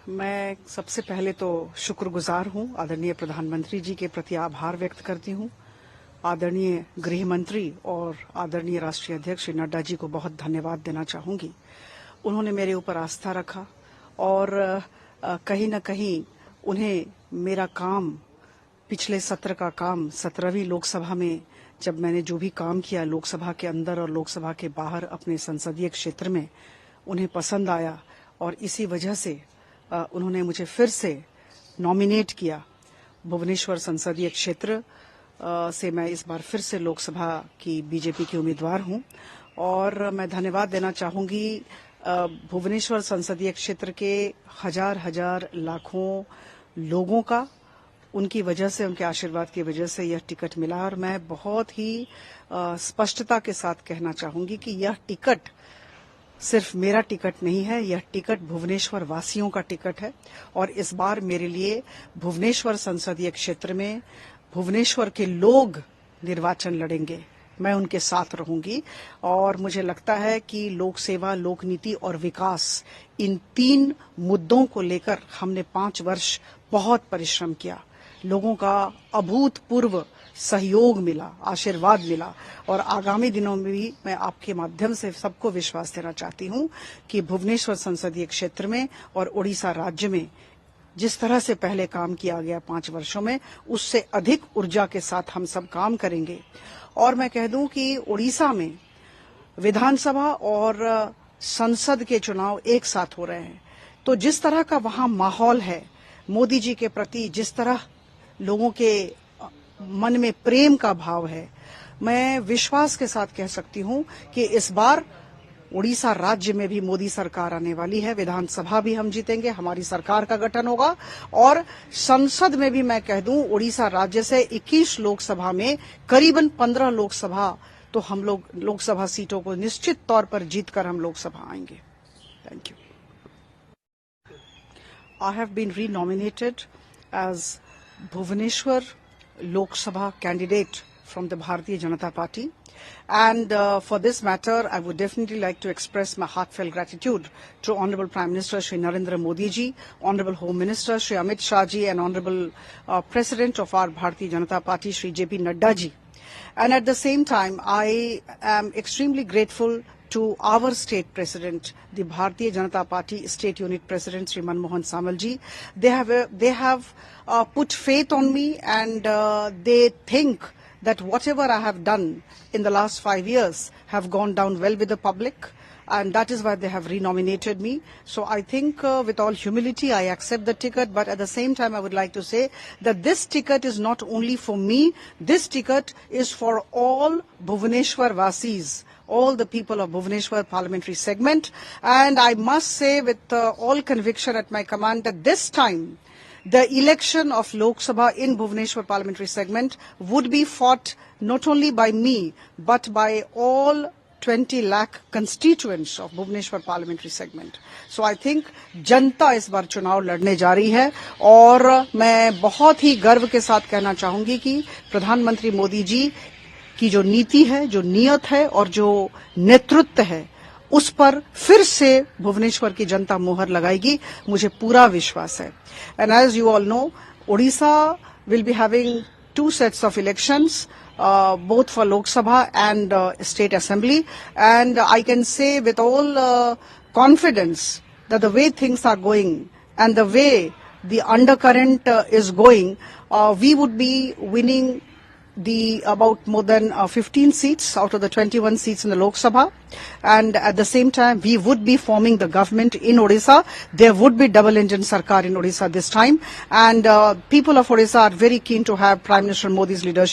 मैं सबसे पहले तो शुक्रगुजार हूं, आदरणीय प्रधानमंत्री जी के प्रति आभार व्यक्त करती हूं। आदरणीय गृह मंत्री और आदरणीय राष्ट्रीय अध्यक्ष श्री नड्डा जी को बहुत धन्यवाद देना चाहूंगी। उन्होंने मेरे ऊपर आस्था रखा और कहीं न कहीं उन्हें मेरा काम, पिछले सत्र का काम 17वीं लोकसभा में जब मैंने जो भी काम किया लोकसभा के अंदर और लोकसभा के बाहर अपने संसदीय क्षेत्र में, उन्हें पसंद आया और इसी वजह से उन्होंने मुझे फिर से नॉमिनेट किया। भुवनेश्वर संसदीय क्षेत्र से मैं इस बार फिर से लोकसभा की बीजेपी की उम्मीदवार हूं और मैं धन्यवाद देना चाहूंगी भुवनेश्वर संसदीय क्षेत्र के हजार लाखों लोगों का। उनकी वजह से, उनके आशीर्वाद की वजह से यह टिकट मिला और मैं बहुत ही स्पष्टता के साथ कहना चाहूंगी कि यह टिकट सिर्फ मेरा टिकट नहीं है, यह टिकट भुवनेश्वर वासियों का टिकट है और इस बार मेरे लिए भुवनेश्वर संसदीय क्षेत्र में भुवनेश्वर के लोग निर्वाचन लड़ेंगे। मैं उनके साथ रहूंगी और मुझे लगता है कि लोक सेवा, लोक नीति और विकास, इन 3 मुद्दों को लेकर हमने 5 वर्ष बहुत परिश्रम किया। लोगों का अभूतपूर्व सहयोग मिला, आशीर्वाद मिला और आगामी दिनों में भी मैं आपके माध्यम से सबको विश्वास देना चाहती हूं कि भुवनेश्वर संसदीय क्षेत्र में और ओडिशा राज्य में जिस तरह से पहले काम किया गया 5 वर्षों में, उससे अधिक ऊर्जा के साथ हम सब काम करेंगे। और मैं कह दूं कि ओडिशा में विधानसभा और संसद के चुनाव एक साथ हो रहे हैं, तो जिस तरह का वहां माहौल है, मोदी जी के प्रति जिस तरह लोगों के मन में प्रेम का भाव है, मैं विश्वास के साथ कह सकती हूं कि इस बार ओडिशा राज्य में भी मोदी सरकार आने वाली है। विधानसभा भी हम जीतेंगे, हमारी सरकार का गठन होगा और संसद में भी मैं कह दूं ओडिशा राज्य से 21 लोकसभा में करीबन 15 लोकसभा तो हम लोग लोकसभा सीटों को निश्चित तौर पर जीतकर हम लोकसभा आएंगे। Thank you. I have been re-nominated as Bhubaneswar Lok Sabha candidate from the Bharatiya Janata Party, and for this matter I would definitely like to express my heartfelt gratitude to Honorable Prime Minister Shri Narendra Modi ji, Honorable Home Minister Shri Amit Shah ji and Honorable President of our Bharatiya Janata Party Shri JP Nadda ji. And at the same time I am extremely grateful to our state president, the Bharatiya Janata Party state unit president Shri Manmohan Samal ji. They have put faith on me and they think that whatever I have done in the last 5 years have gone down well with the public, and that is why they have re-nominated me. So I think with all humility I accept the ticket, but at the same time I would like to say that this ticket is not only for me, this ticket is for all Bhubaneswar Vasis, all the people of Bhubaneswar parliamentary segment, and I must say with all conviction at my command that this time the election of Lok Sabha in Bhubaneswar parliamentary segment would be fought not only by me but by all 20 lakh constituents of Bhubaneswar parliamentary segment. So I think जनता इस बार चुनाव लड़ने जा रही है और मैं बहुत ही गर्व के साथ कहना चाहूंगी कि प्रधानमंत्री मोदी जी की जो नीति है, जो नियत है और जो नेतृत्व है, उस पर फिर से भुवनेश्वर की जनता मोहर लगाएगी, मुझे पूरा विश्वास है। And as you all know, Odisha will be having 2 sets of elections, both for Lok Sabha and State Assembly, and I can say with all confidence that the way things are going and the way the undercurrent is going, we would be winning about more than 15 seats out of the 21 seats in the Lok Sabha, and at the same time we would be forming the government in Odisha. There would be double engine sarkar in Odisha this time, and people of Odisha are very keen to have Prime Minister Modi's leadership.